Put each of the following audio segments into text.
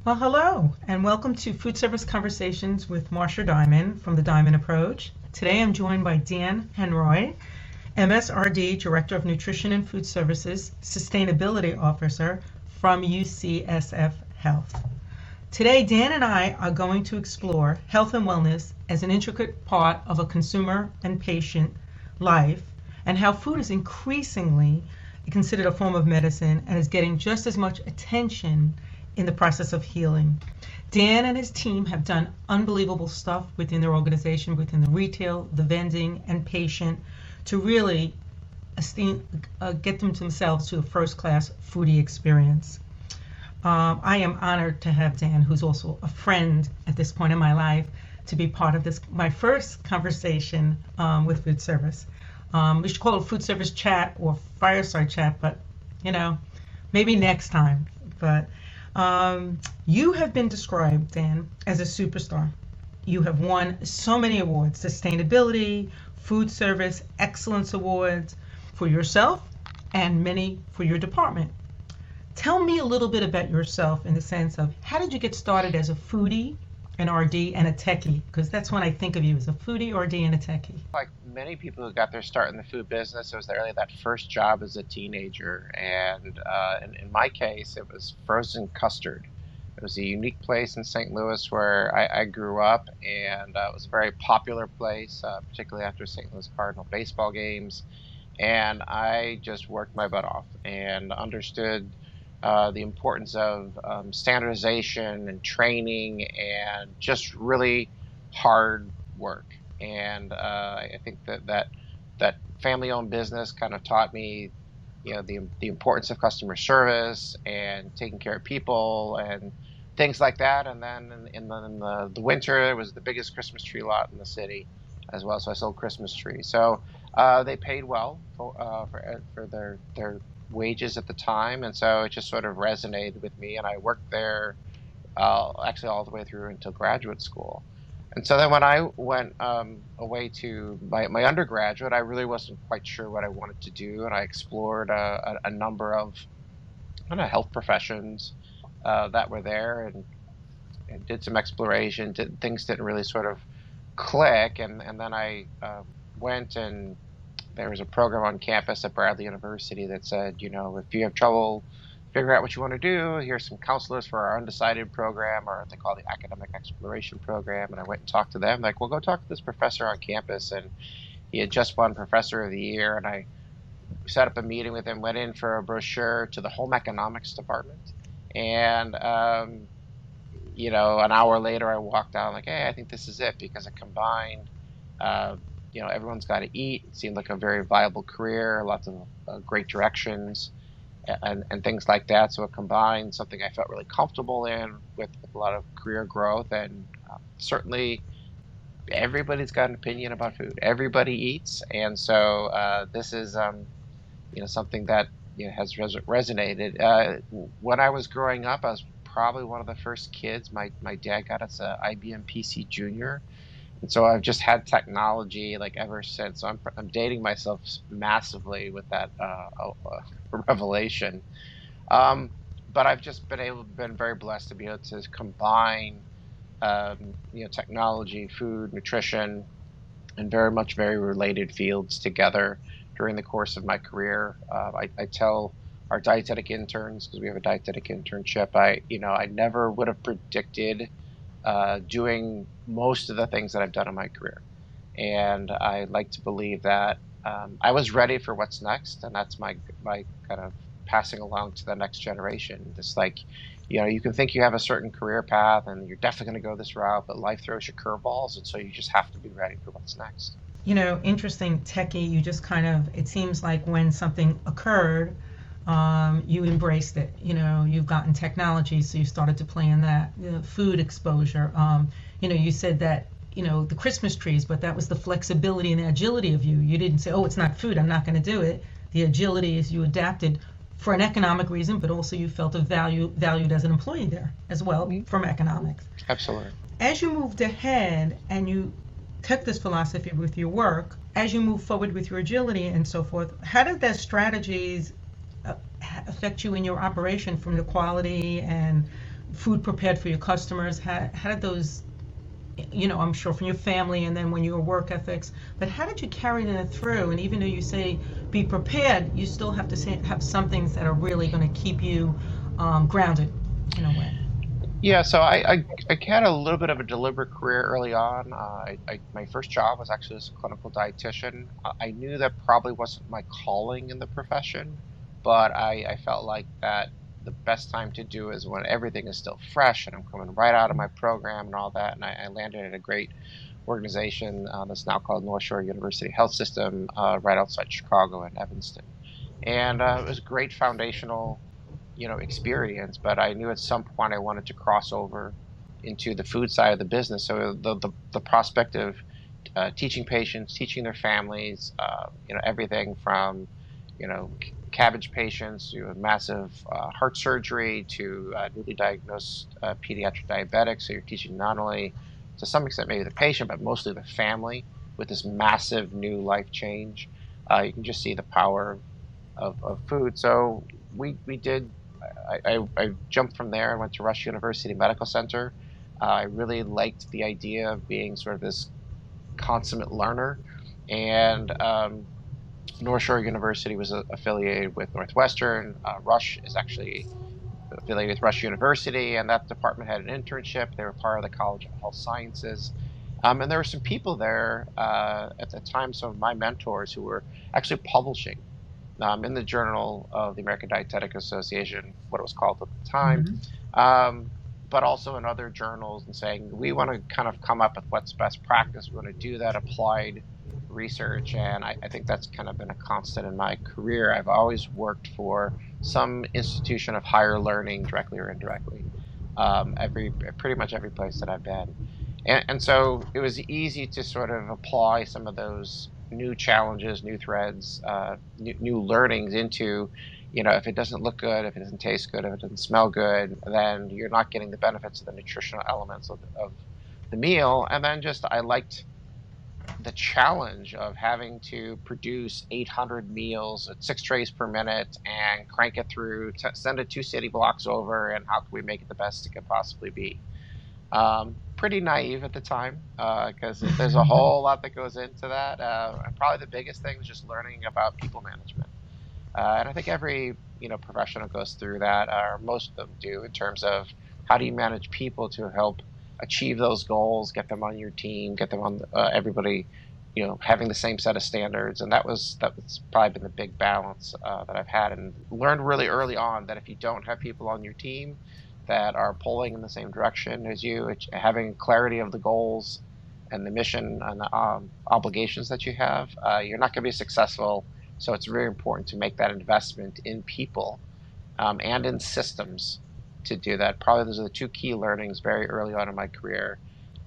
Well, hello, and welcome to Food Service Conversations with Marsha Diamond from the Diamond Approach. Today I'm joined by Dan Henroid, MSRD, Director of Nutrition and Food Services, Sustainability Officer from UCSF Health. Today, Dan and I are going to explore health and wellness as an intricate part of a consumer and patient life, and how food is increasingly considered a form of medicine and is getting just as much attention in the process of healing. Dan and his team have done unbelievable stuff within their organization, within the retail, the vending, and patient, to really get themselves to a first-class foodie experience. I am honored to have Dan, who's also a friend at this point in my life, to be part of this, my first conversation with food service. We should call it food service chat or fireside chat, but maybe next time. But you have been described, Dan, as a superstar. You have won so many awards: sustainability, food service, excellence awards for yourself, and many for your department. Tell me a little bit about yourself in the sense of how did you get started as a foodie, an RD, and a techie? Because that's when I think of you, as a foodie, RD, and a techie. Like many people who got their start in the food business, it was really that first job as a teenager. And in my case, it was frozen custard. It was a unique place in St. Louis where I grew up, and it was a very popular place, particularly after St. Louis Cardinal baseball games. And I just worked my butt off and understood the importance of standardization and training and just really hard work. And I think that family-owned business kind of taught me, the importance of customer service and taking care of people and things like that. And then in the winter, it was the biggest Christmas tree lot in the city as well. So I sold Christmas trees. So they paid well for their wages at the time, and so it just sort of resonated with me. And I worked there actually all the way through until graduate school. And so then when I went away to my undergraduate, I really wasn't quite sure what I wanted to do, and I explored a number of health professions that were there, and did some exploration. Things didn't really sort of click, and then I went, and there was a program on campus at Bradley University that said, if you have trouble figuring out what you want to do, here's some counselors for our undecided program, or they call it the academic exploration program. And I went and talked to them, like, well, go talk to this professor on campus. And he had just won Professor of the Year. And I set up a meeting with him, went in for a brochure to the home economics department. And, an hour later, I walked out like, hey, I think this is it, because it combined everyone's got to eat. It seemed like a very viable career, lots of great directions and things like that. So it combined something I felt really comfortable in with a lot of career growth. And certainly everybody's got an opinion about food. Everybody eats. And so this is, something that has resonated. When I was growing up, I was probably one of the first kids. My dad got us a IBM PC Junior. And so I've just had technology like ever since. So I'm dating myself massively with that revelation. But I've just been very blessed to be able to combine, technology, food, nutrition, and very related fields together during the course of my career. I tell our dietetic interns, because we have a dietetic internship, I never would have predicted doing most of the things that I've done in my career. And I like to believe that I was ready for what's next, and that's my kind of passing along to the next generation. Just like, you can think you have a certain career path and you're definitely going to go this route, but life throws you curveballs, and so you just have to be ready for what's next. Interesting, techie. You just it seems like when something occurred, you embraced it. You've gotten technology, so you started to plan that. Food exposure. You said that, the Christmas trees, but that was the flexibility and the agility of you. You didn't say, oh, it's not food, I'm not going to do it. The agility is you adapted for an economic reason, but also you felt valued as an employee there as well from economics. Absolutely. As you moved ahead and you took this philosophy with your work, as you move forward with your agility and so forth, how did those strategies affect you in your operation, from the quality and food prepared for your customers? How did those, I'm sure from your family and then when your work ethics, but how did you carry that through? And even though you say be prepared, you still have to have some things that are really going to keep you grounded in a way. Yeah, so I had a little bit of a deliberate career early on. My first job was actually as a clinical dietitian. I knew that probably wasn't my calling in the profession, but I felt like that the best time to do is when everything is still fresh and I'm coming right out of my program and all that. And I landed at a great organization that's now called North Shore University Health System, right outside Chicago in Evanston. And it was a great foundational experience, but I knew at some point I wanted to cross over into the food side of the business. So the prospect of teaching patients, teaching their families, everything from cabbage patients to a massive heart surgery to newly diagnosed pediatric diabetics. So you're teaching not only to some extent maybe the patient, but mostly the family with this massive new life change. You can just see the power of food. So we did. I jumped from there and went to Rush University Medical Center. I really liked the idea of being sort of this consummate learner, and North Shore University was affiliated with Northwestern. Rush is actually affiliated with Rush University, and that department had an internship. They were part of the College of Health Sciences. And there were some people there at the time, some of my mentors who were actually publishing in the Journal of the American Dietetic Association, what it was called at the time, Hmm. um, but also in other journals, and saying, we want to kind of come up with what's best practice. We want to do that applied research. And I think that's kind of been a constant in my career. I've always worked for some institution of higher learning, directly or indirectly, pretty much every place that I've been. And so it was easy to sort of apply some of those new challenges, new threads, new learnings into, if it doesn't look good, if it doesn't taste good, if it doesn't smell good, then you're not getting the benefits of the nutritional elements of the meal. And then just I liked the challenge of having to produce 800 meals at 6 trays per minute and crank it through, send it 2 city blocks over, and how can we make it the best it can possibly be? Pretty naive at the time because there's a whole lot that goes into that. And probably the biggest thing is just learning about people management. And I think every professional goes through that, or most of them do, in terms of how do you manage people to help achieve those goals, get them on your team, get them on everybody, having the same set of standards. And that's probably been the big balance that I've had, and learned really early on that if you don't have people on your team that are pulling in the same direction as you, having clarity of the goals and the mission and the obligations that you have, you're not going to be successful. So it's very important to make that investment in people and in systems to do that. Probably those are the two key learnings very early on in my career.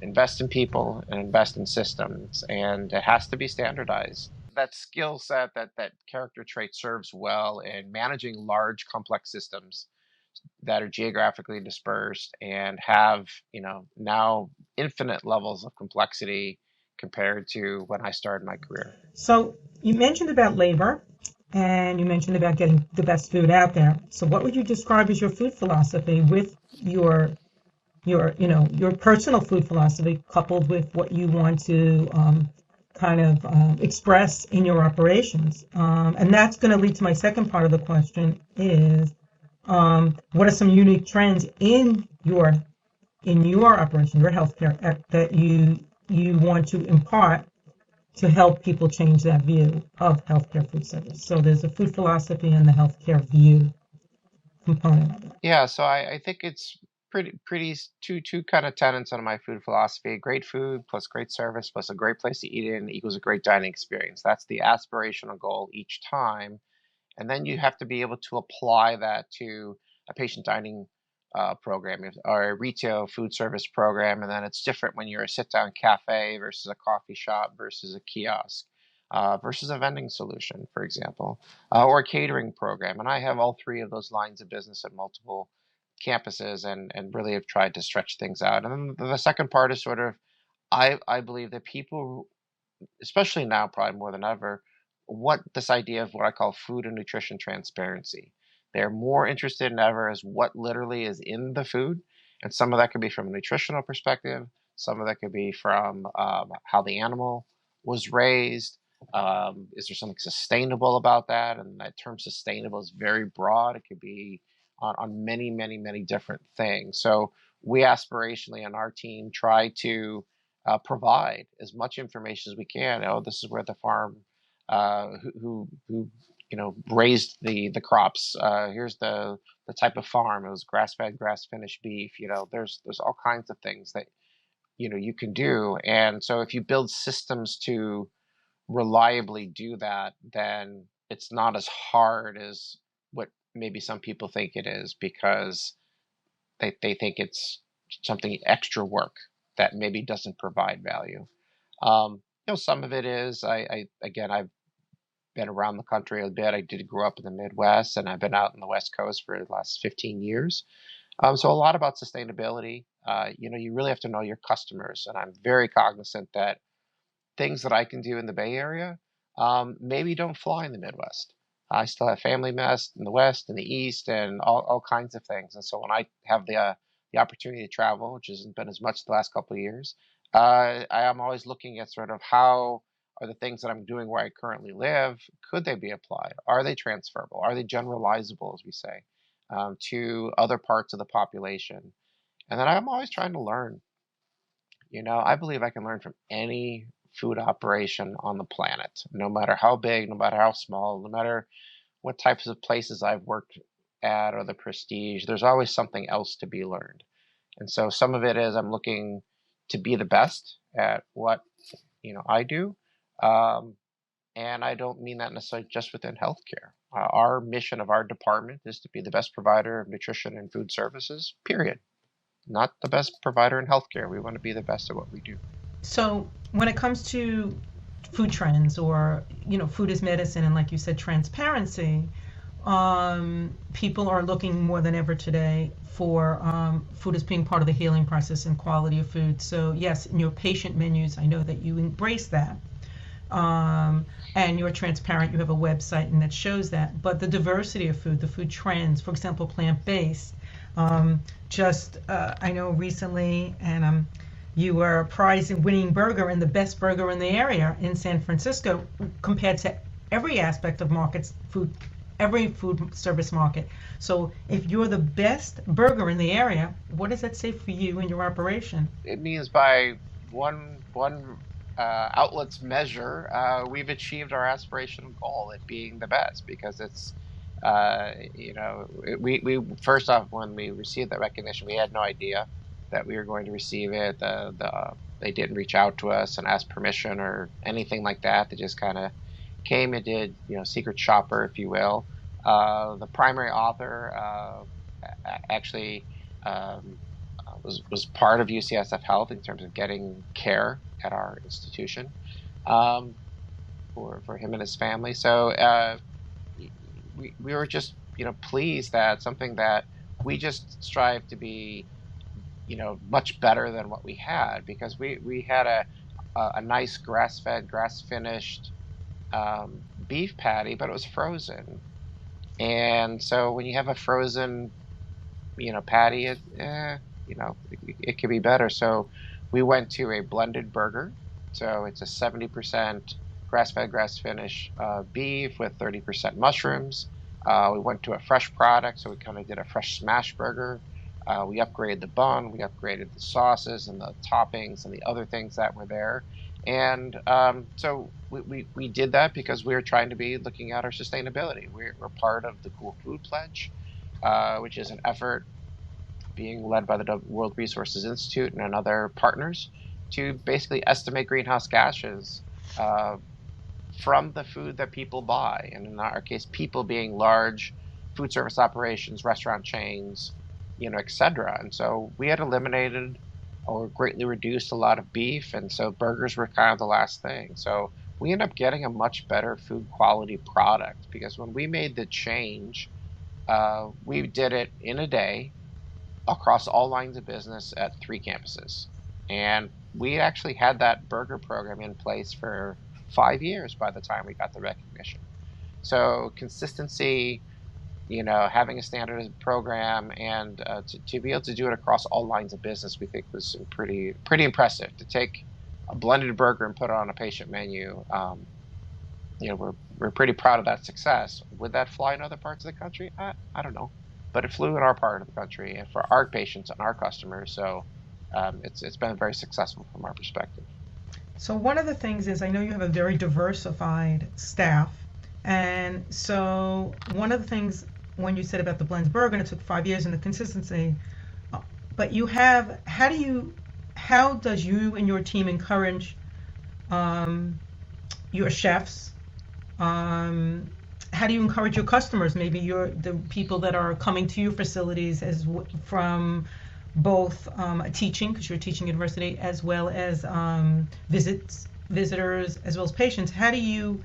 Invest in people and invest in systems, and it has to be standardized. That skill set, that character trait serves well in managing large, complex systems that are geographically dispersed and have, now infinite levels of complexity compared to when I started my career. So you mentioned about labor and you mentioned about getting the best food out there. So what would you describe as your food philosophy with your personal food philosophy coupled with what you want to kind of express in your operations? And that's going to lead to my second part of the question is what are some unique trends in your operation, your healthcare that you want to impart to help people change that view of healthcare food service. So there's a food philosophy and the healthcare view component of it. Yeah, so I think it's two kind of tenets on my food philosophy. Great food plus great service plus a great place to eat in equals a great dining experience. That's the aspirational goal each time. And then you have to be able to apply that to a patient dining program or a retail food service program. And then it's different when you're a sit down cafe versus a coffee shop versus a kiosk versus a vending solution, for example, or a catering program. And I have all three of those lines of business at multiple campuses, and really have tried to stretch things out. And then the second part is sort of, I believe that people, especially now, probably more than ever, what this idea of what I call food and nutrition transparency. They're more interested than ever as what literally is in the food, And some of that could be from a nutritional perspective. Some of that could be from how the animal was raised. Is there something sustainable about that? And that term sustainable is very broad. It could be on many, many, many different things. So we aspirationally on our team try to provide as much information as we can. Oh, this is where the farm who raised the crops. Here's the type of farm. It was grass fed, grass finished beef. There's all kinds of things that you can do. And so if you build systems to reliably do that, then it's not as hard as what maybe some people think it is, because they think it's something extra work that maybe doesn't provide value. Some of it is I've been around the country a bit. I did grow up in the Midwest, and I've been out in the West Coast for the last 15 years. So a lot about sustainability. You really have to know your customers, and I'm very cognizant that things that I can do in the Bay Area maybe don't fly in the Midwest. I still have family members in the West and the East and all kinds of things. And so when I have the opportunity to travel, which hasn't been as much the last couple of years, I am always looking at sort of how are the things that I'm doing where I currently live, could they be applied? Are they transferable? Are they generalizable, as we say, to other parts of the population? And then I'm always trying to learn. I believe I can learn from any food operation on the planet, no matter how big, no matter how small, no matter what types of places I've worked at or the prestige. There's always something else to be learned. And so some of it is I'm looking to be the best at what I do. And I don't mean that necessarily just within healthcare. Our mission of our department is to be the best provider of nutrition and food services, period. Not the best provider in healthcare. We want to be the best at what we do. So when it comes to food trends or food is medicine, and like you said, transparency, people are looking more than ever today for food as being part of the healing process and quality of food. So yes, in your patient menus, I know that you embrace that. And you're transparent, you have a website and that shows that. But the diversity of food, the food trends, for example, plant-based, I know recently, and you were a prize-winning burger and the best burger in the area in San Francisco, compared to every aspect of every food service market. So if you're the best burger in the area, what does that say for you and your operation? It means by one outlet's measure, we've achieved our aspirational goal at being the best, because it's we first off, when we received that recognition, we had no idea that we were going to receive it. They didn't reach out to us and ask permission or anything like that. They just kind of came and did, secret shopper, if you will. The primary author actually was part of UCSF Health in terms of getting care at our institution for him and his family. So we were just pleased that something that we just strive to be much better than what we had, because we had a nice grass-fed, grass-finished beef patty, but it was frozen. And so when you have a frozen patty, it could be better. So we went to a blended burger. So it's a 70% grass-fed, grass-finished beef with 30% mushrooms. We went to a fresh product, so we kind of did a fresh smash burger. We upgraded the bun, we upgraded the sauces and the toppings and the other things that were there. And so we did that because we were trying to be looking at our sustainability. We're part of the Cool Food Pledge, which is an effort being led by the World Resources Institute and other partners to basically estimate greenhouse gases from the food that people buy. And in our case, people being large food service operations, restaurant chains, et cetera. And so we had eliminated or greatly reduced a lot of beef. And so burgers were kind of the last thing. So we ended up getting a much better food quality product, because when we made the change, we did it in a day across all lines of business at 3 campuses. And we actually had that burger program in place for 5 years by the time we got the recognition. So consistency, having a standard program and to be able to do it across all lines of business, we think was pretty impressive. To take a blended burger and put it on a patient menu, we're pretty proud of that success. Would that fly in other parts of the country? I don't know, but it flew in our part of the country and for our patients and our customers. So it's been very successful from our perspective. So one of the things is I know you have a very diversified staff, and so one of the things when you said about the blends burger, and it took 5 years and the consistency, but how does you and your team encourage your chefs? How do you encourage your customers? Maybe the people that are coming to your facilities from both teaching, because you're teaching university, as well as visitors, as well as patients. How do you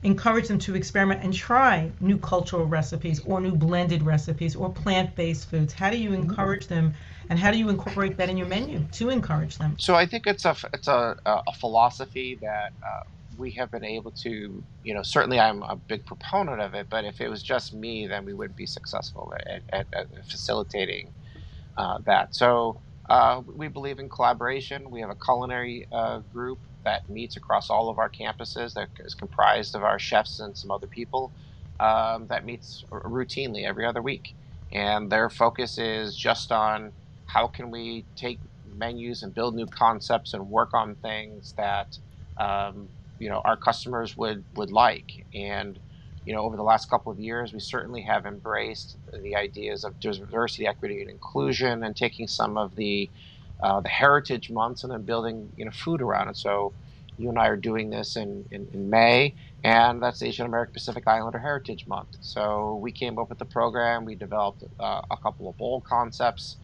encourage them to experiment and try new cultural recipes or new blended recipes or plant-based foods? How do you encourage them, and how do you incorporate that in your menu to encourage them? So I think it's a philosophy that we have been able to, certainly I'm a big proponent of it, but if it was just me, then we wouldn't be successful at facilitating that. So we believe in collaboration. We have a culinary group that meets across all of our campuses that is comprised of our chefs and some other people that meets routinely every other week. And their focus is just on how can we take menus and build new concepts and work on things that our customers would like. And over the last couple of years, we certainly have embraced the ideas of diversity, equity, and inclusion, and taking some of the heritage months and then building food around it. So you and I are doing this in May, and that's Asian American Pacific Islander Heritage Month. So we came up with the program. We developed a couple of bowl concepts.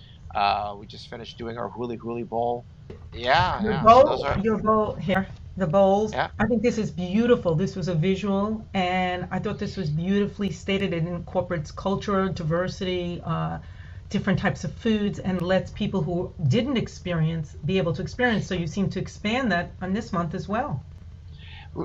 We just finished doing our Huli Huli Bowl. Yeah, yeah. So those are, Your bowl here, the bowls. yeah. I think this is beautiful. This was a visual, and I thought this was beautifully stated. It incorporates culture, diversity, different types of foods, and lets people who didn't experience be able to experience. So you seem to expand that on this month as well.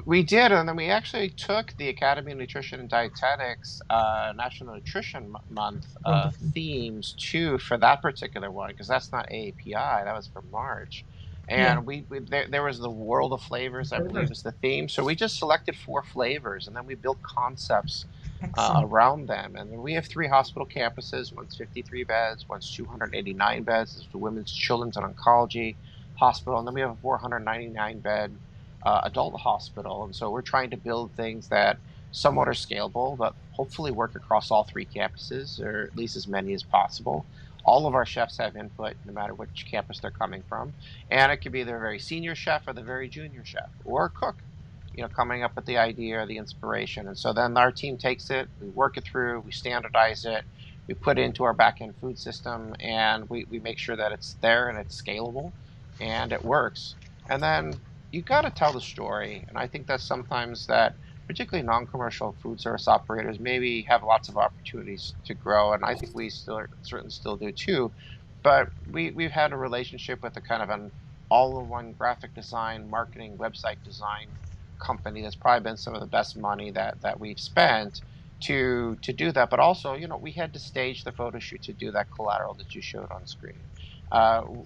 We did, and then we actually took the Academy of Nutrition and Dietetics National Nutrition Month Wonderful. themes too for that particular one, because that's not AAPI, that was for March. Yeah. And there was the World of Flavors, I believe, Flavors. is the theme. So we just selected 4 flavors, and then we built concepts Excellent. around them. And then we have 3 hospital campuses. One's 53 beds, one's 289 beds. This is the Women's, Children's, and Oncology Hospital, and then we have a 499-bed adult hospital. And so we're trying to build things that somewhat are scalable, but hopefully work across all 3 campuses, or at least as many as possible. All of our chefs have input, no matter which campus they're coming from. And it could be the very senior chef or the very junior chef or cook, coming up with the idea or the inspiration. And so then our team takes it, we work it through, we standardize it, we put it into our back-end food system, and we make sure that it's there and it's scalable and it works. And then you got to tell the story. And I think that's sometimes that particularly non-commercial food service operators maybe have lots of opportunities to grow. And I think we certainly still do too. But we've had a relationship with a kind of an all-in-one graphic design, marketing, website design company that's probably been some of the best money that we've spent to do that. But also, we had to stage the photo shoot to do that collateral that you showed on screen.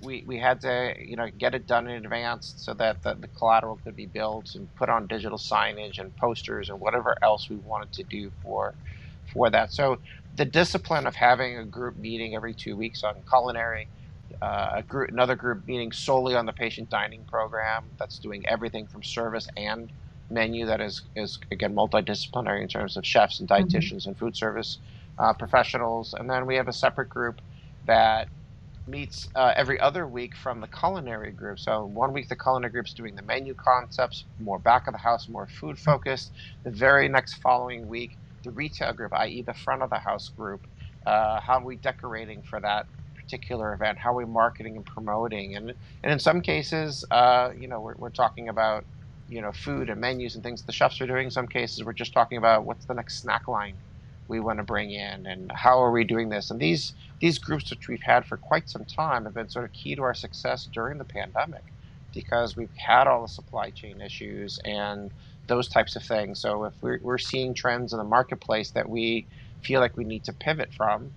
We had to get it done in advance so that the collateral could be built and put on digital signage and posters and whatever else we wanted to do for that. So the discipline of having a group meeting every 2 weeks on culinary, another group meeting solely on the patient dining program that's doing everything from service and menu, that is again multidisciplinary in terms of chefs and Mhm. dietitians and food service professionals. And then we have a separate group that meets every other week from the culinary group. So 1 week the culinary group's doing the menu concepts, more back of the house, more food focused. The very next following week, the retail group, i.e. the front of the house group, how are we decorating for that particular event? How are we marketing and promoting? And in some cases, we're talking about food and menus and things the chefs are doing. In some cases, we're just talking about what's the next snack line we want to bring in and how are we doing this. And these groups, which we've had for quite some time, have been sort of key to our success during the pandemic, because we've had all the supply chain issues and those types of things. So if we're seeing trends in the marketplace that we feel like we need to pivot from,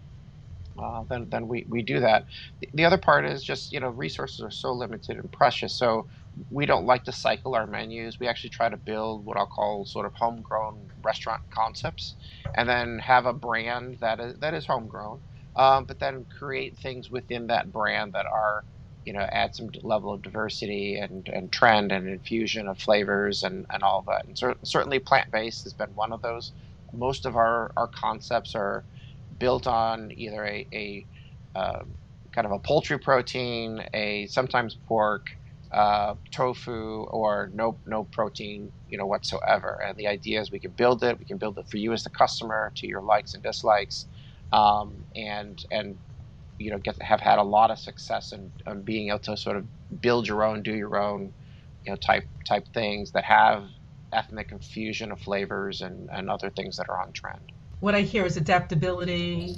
then we do that. The other part is just, resources are so limited and precious. So we don't like to cycle our menus. We actually try to build what I'll call sort of homegrown restaurant concepts, and then have a brand that is homegrown, but then create things within that brand that are, add some level of diversity and trend and infusion of flavors and all of that. And certainly plant-based has been one of those. Most of our concepts are built on either a uh, kind of a poultry protein, a sometimes pork, tofu, or no protein, whatsoever. And the idea is we can build it. We can build it for you as the customer to your likes and dislikes, and have had a lot of success in being able to sort of build your own, do your own, type things that have ethnic infusion of flavors and other things that are on trend. What I hear is adaptability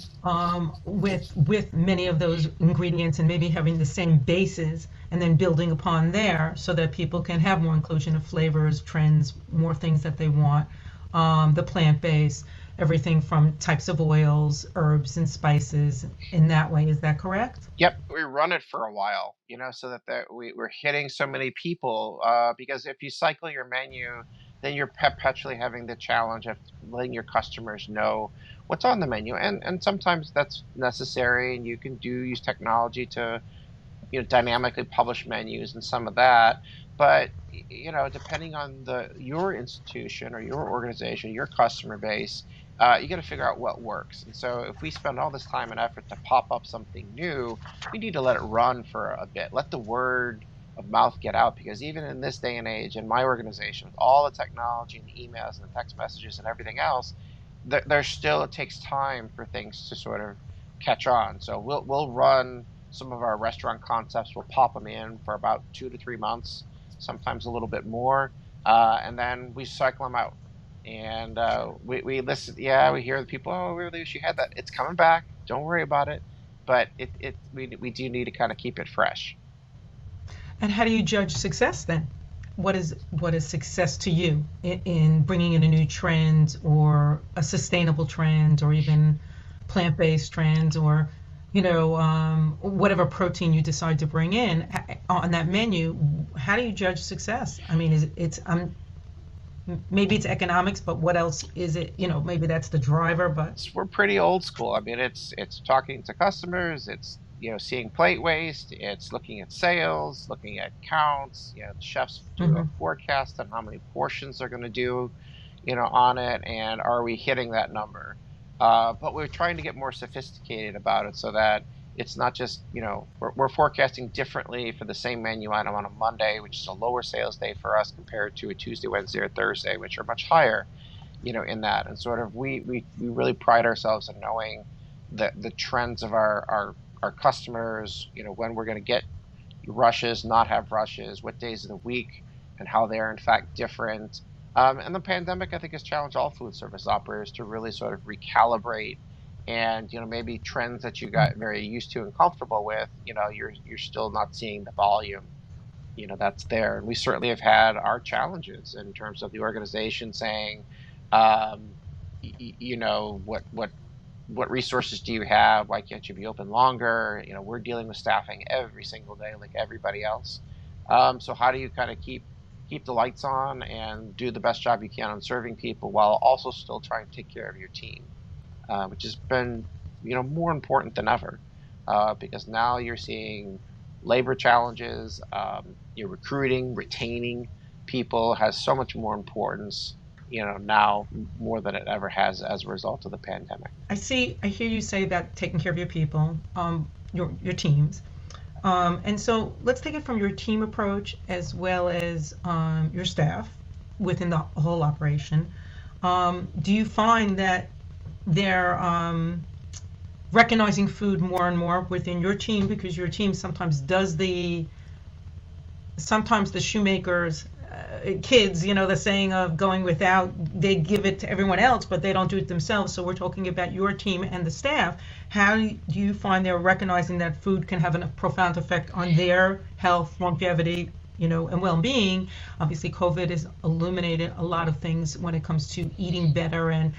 with many of those ingredients and maybe having the same bases and then building upon there so that people can have more inclusion of flavors, trends, more things that they want. The plant-based, everything from types of oils, herbs, and spices in that way. Is that correct? Yep, we run it for a while, so that we're hitting so many people. Because if you cycle your menu, then you're perpetually having the challenge of letting your customers know what's on the menu, and sometimes that's necessary, and you can use technology to dynamically publish menus and some of that. But depending on your institution or your organization, your customer base, you got to figure out what works. And so if we spend all this time and effort to pop up something new, we need to let it run for a bit, let the word of mouth get out, because even in this day and age, in my organization, with all the technology and the emails and the text messages and everything else, there's still, it takes time for things to sort of catch on. So we'll run some of our restaurant concepts. We'll pop them in for about 2 to 3 months, sometimes a little bit more, and then we cycle them out. And we listen. Yeah, we hear the people. Oh, we really wish you had that. It's coming back. Don't worry about it. But we do need to kind of keep it fresh. And how do you judge success then? What is success to you in bringing in a new trend or a sustainable trend or even plant-based trends or whatever protein you decide to bring in on that menu? How do you judge success? I mean, maybe it's economics, but what else is it? Maybe that's the driver, but We're pretty old school. I mean, it's talking to customers. It's seeing plate waste. It's looking at sales, looking at counts. The chefs do a mhm. forecast on how many portions they're going to do, on it, and are we hitting that number? But we're trying to get more sophisticated about it so that it's not just, we're forecasting differently for the same menu item on a Monday, which is a lower sales day for us compared to a Tuesday, Wednesday, or Thursday, which are much higher, in that. And sort of we really pride ourselves in knowing the trends of our customers, when we're going to get rushes, not have rushes, what days of the week, and how they're in fact different. And the pandemic, I think, has challenged all food service operators to really sort of recalibrate, and maybe trends that you got very used to and comfortable with. You're still not seeing the volume, that's there. And we certainly have had our challenges in terms of the organization saying, um, what resources do you have? Why can't you be open longer? We're dealing with staffing every single day, like everybody else. So how do you kind of keep the lights on and do the best job you can on serving people while also still trying to take care of your team, which has been more important than ever, because now you're seeing labor challenges. You're recruiting, retaining people has so much more importance, now more than it ever has as a result of the pandemic. I hear you say that taking care of your people, your teams. And so let's take it from your team approach as well as your staff within the whole operation. Do you find that they're recognizing food more and more within your team because your team sometimes does sometimes the shoemakers kids, the saying of going without, they give it to everyone else, but they don't do it themselves. So we're talking about your team and the staff. How do you find they're recognizing that food can have a profound effect on their health, longevity, and well-being? Obviously, COVID has illuminated a lot of things when it comes to eating better and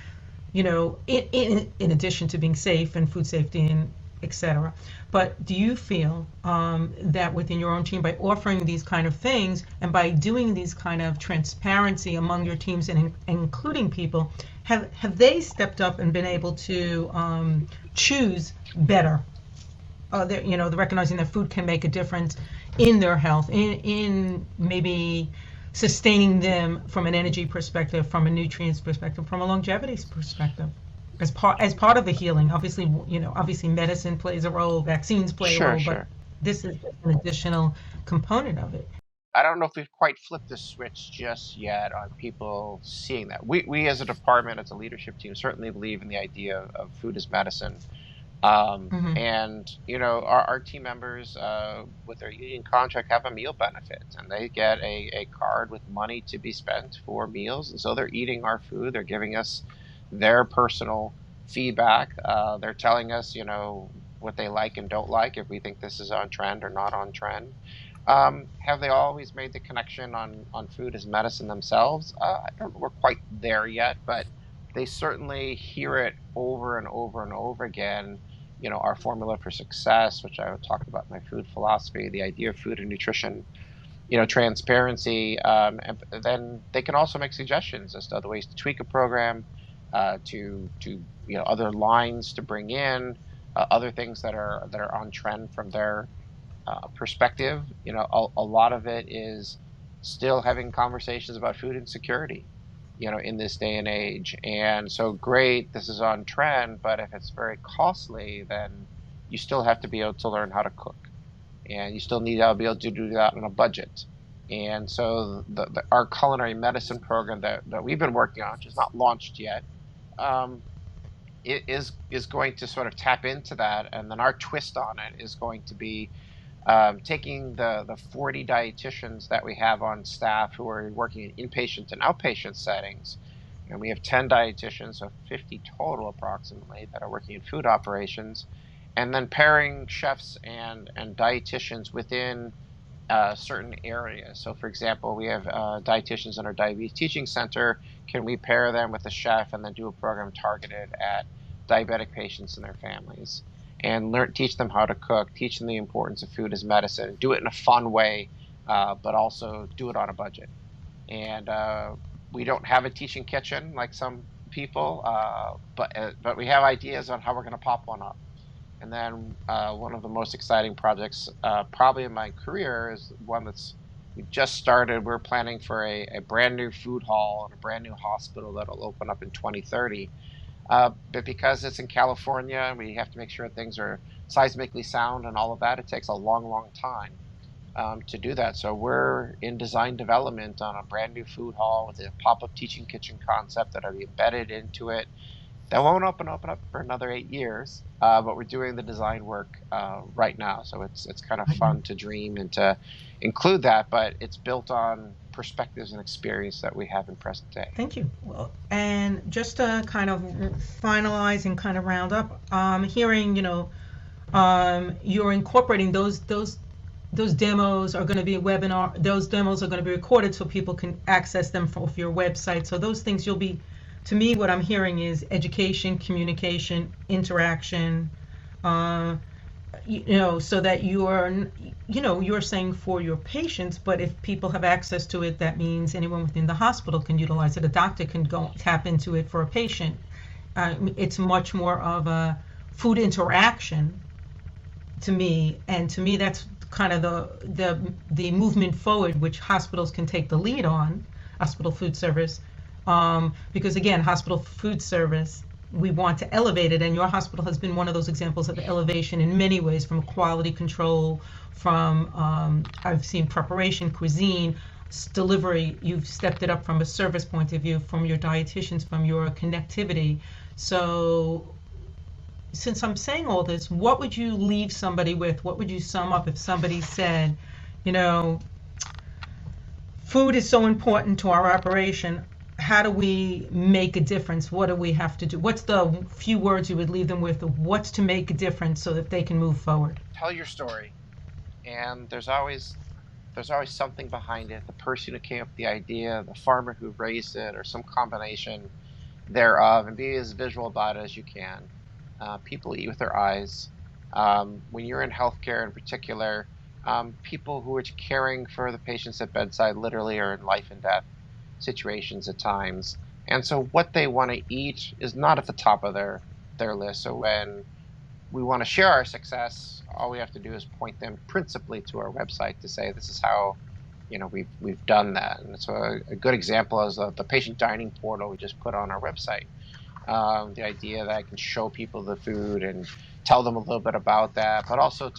in addition to being safe and food safety and etc. But do you feel that within your own team, by offering these kind of things and by doing these kind of transparency among your teams and including people, have they stepped up and been able to choose better? The recognizing that food can make a difference in their health, in maybe sustaining them from an energy perspective, from a nutrients perspective, from a longevity perspective, as part of the healing. Obviously medicine plays a role, vaccines play a Sure, role, but sure. this is an additional component of it. I don't know if we've quite flipped the switch just yet on people seeing that. We as a department, as a leadership team, certainly believe in the idea of food as medicine. Hmm. And our team members with their union contract have a meal benefit, and they get a card with money to be spent for meals, and so they're eating our food. They're giving us their personal feedback. They're telling us, what they like and don't like, if we think this is on trend or not on trend. Have they always made the connection on food as medicine themselves? I don't know, we're quite there yet, but they certainly hear it over and over and over again. Our formula for success, which I would talk about my food philosophy, the idea of food and nutrition, transparency, and then they can also make suggestions as to other ways to tweak a program, to other lines to bring in, other things that are on trend from their perspective. A lot of it is still having conversations about food insecurity, in this day and age. And so, great, this is on trend, but if it's very costly, then you still have to be able to learn how to cook, and you still need to be able to do that on a budget. And so, our culinary medicine program that we've been working on, which is not launched yet, um, it is going to sort of tap into that, and then our twist on it is going to be taking the 40 dietitians that we have on staff who are working in inpatient and outpatient settings, and we have 10 dietitians, so 50 total approximately, that are working in food operations, and then pairing chefs and dietitians within certain areas. So, for example, we have dietitians in our diabetes teaching center. Can we pair them with a chef and then do a program targeted at diabetic patients and their families? And teach them how to cook, teach them the importance of food as medicine, do it in a fun way, but also do it on a budget. And we don't have a teaching kitchen like some people, but we have ideas on how we're going to pop one up. And then one of the most exciting projects, probably in my career, is one we just started. We're planning for a brand new food hall and a brand new hospital that'll open up in 2030. But because it's in California, we have to make sure things are seismically sound and all of that. It takes a long, long time to do that. So we're in design development on a brand new food hall with a pop-up teaching kitchen concept that'll be embedded into it. That won't open up for another 8 years, but we're doing the design work right now. So it's kind of Right now. fun to dream and to include that, but it's built on perspectives and experience that we have in present day. Thank you. Well, and just to kind of finalize and kind of round up, hearing, you're incorporating those demos are going to be a webinar. Those demos are going to be recorded so people can access them off your website. So those things you'll be, to me, what I'm hearing is education, communication, interaction, uh, so that you're saying for your patients, but if people have access to it, that means anyone within the hospital can utilize it. A doctor can go tap into it for a patient. It's much more of a food interaction to me, and to me that's kind of the movement forward which hospitals can take the lead on, hospital food service, because again, hospital food service, we want to elevate it, and your hospital has been one of those examples of elevation in many ways, from quality control, from I've seen preparation, cuisine, delivery. You've stepped it up from a service point of view, from your dietitians, from your connectivity. So since I'm saying all this, what would you leave somebody with? What would you sum up if somebody said, you know, food is so important to our operation. How do we make a difference? What do we have to do? What's the few words you would leave them with of what's to make a difference so that they can move forward? Tell your story, and there's always something behind it. The person who came up with the idea, the farmer who raised it, or some combination. thereof and be as visual about it as you can. People eat with their eyes. When you're in healthcare in particular, people who are caring for the patients at bedside literally are in life and death situations at times. And so what they want to eat is not at the top of their list. So when we want to share our success, all we have to do is point them principally to our website to say this is how we've done that. And so a good example is the patient dining portal we just put on our website. The idea that I can show people the food and tell them a little bit about that, but also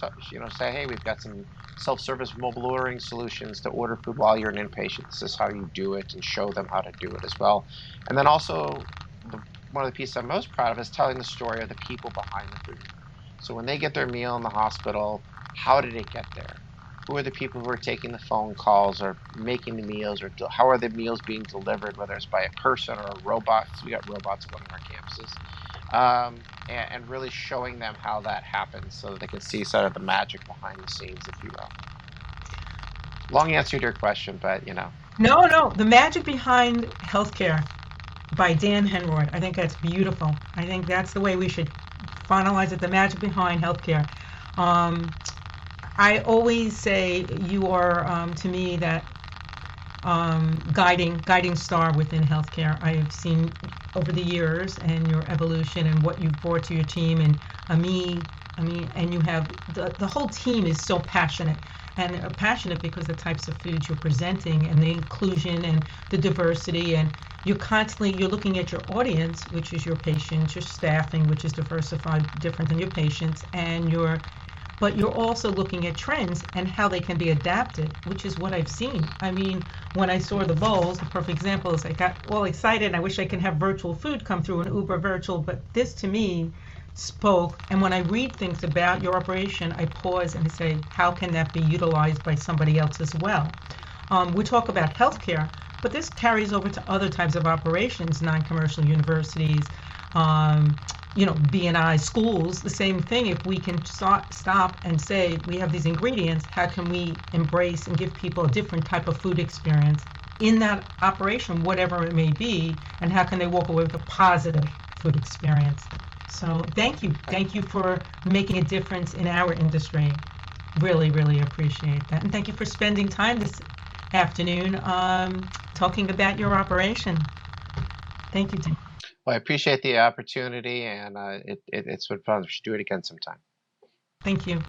say, hey, we've got some self-service mobile ordering solutions to order food while you're an inpatient. This is how you do it, and show them how to do it as well. And then also, one of the pieces I'm most proud of is telling the story of the people behind the food. So when they get their meal in the hospital, how did it get there? Who are the people who are taking the phone calls or making the meals, or how are the meals being delivered, whether it's by a person or a robot? So we got robots on one of our campuses, and really showing them how that happens so that they can see sort of the magic behind the scenes, if you will. Long answer to your question, but No, the magic behind healthcare by Dan Henroid. I think that's beautiful. I think that's the way we should finalize it. The magic behind healthcare. I always say you are, to me, that guiding star within healthcare. I have seen over the years and your evolution and what you've brought to your team, and and you have the whole team is so passionate, and are passionate because the types of foods you're presenting and the inclusion and the diversity, and you're looking at your audience, which is your patients, your staffing, which is diversified, different than your patients, but you're also looking at trends and how they can be adapted, which is what I've seen. I mean, when I saw the bowls, the perfect example is I got all excited and I wish I could have virtual food come through an Uber virtual, but this to me spoke. And when I read things about your operation, I pause and I say, how can that be utilized by somebody else as well? We talk about healthcare, but this carries over to other types of operations, non-commercial universities, B&I schools, the same thing. If we can stop and say, we have these ingredients, how can we embrace and give people a different type of food experience in that operation, whatever it may be, and how can they walk away with a positive food experience? So thank you. Thank you for making a difference in our industry. Really, really appreciate that. And thank you for spending time this afternoon talking about your operation. Thank you, Dan. Well, I appreciate the opportunity, and it's been fun. We should do it again sometime. Thank you.